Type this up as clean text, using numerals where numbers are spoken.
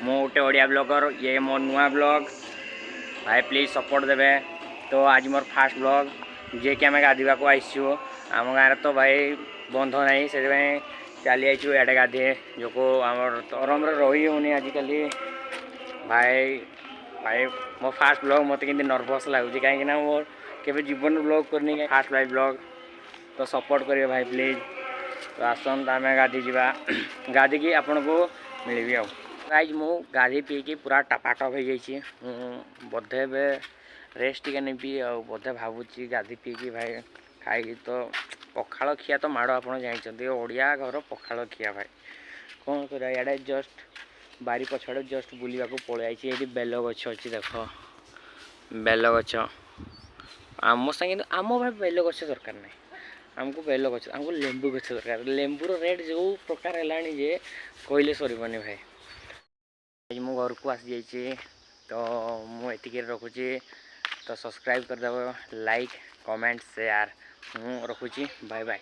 मु गोटे ओडिया ब्लॉगर ये मो नुआ ब्लॉग भाई प्लीज सपोर्ट देवे। तो आज मोर फास्ट ब्लॉग जे कि आम गाधोवा को आईसु आम गाँव तो भाई बंध ना से चली आईचु एडे गाधे जो को आम तरम रही होनी आजिकल भाई भाई मो फास्ट ब्लॉग मत कि नर्भस लगुच कहीं मोर केवे जीवन ब्लॉग करनी फास्ट लाइफ ब्लॉग तो सपोर्ट करिए भाई प्लीज। तो आसन आम गाधी जा गाधिकी आपन को मिलबी आ गाइज मु गाधी पीकी पूरा टपाटप हो जाइए बोधे रेस्ट टे नेबी आ बोधे भावुची गाधी पीकी भाई खाई तो पखाड़ खिया तो माड़ आप जानते ओडिया घर पखाड़ खिया भाई कौन कर इे जस्ट बारी पछाड़े जस्ट बुलवा को पलि ये बेल गछ अच्छी देख बेल गछ आम संगे आम भाई बेल गछ दरकार नहीं आमको बेल गछ आमको लेंबू गछ दरकार लेंबूर रेट जो प्रकार है जे कहले सरबनी भाई मु घर को आसी जाइए तो मुझे रखुची तो सब्सक्राइब करदेव लाइक कमेंट शेयर मु रखुची बाय बाय।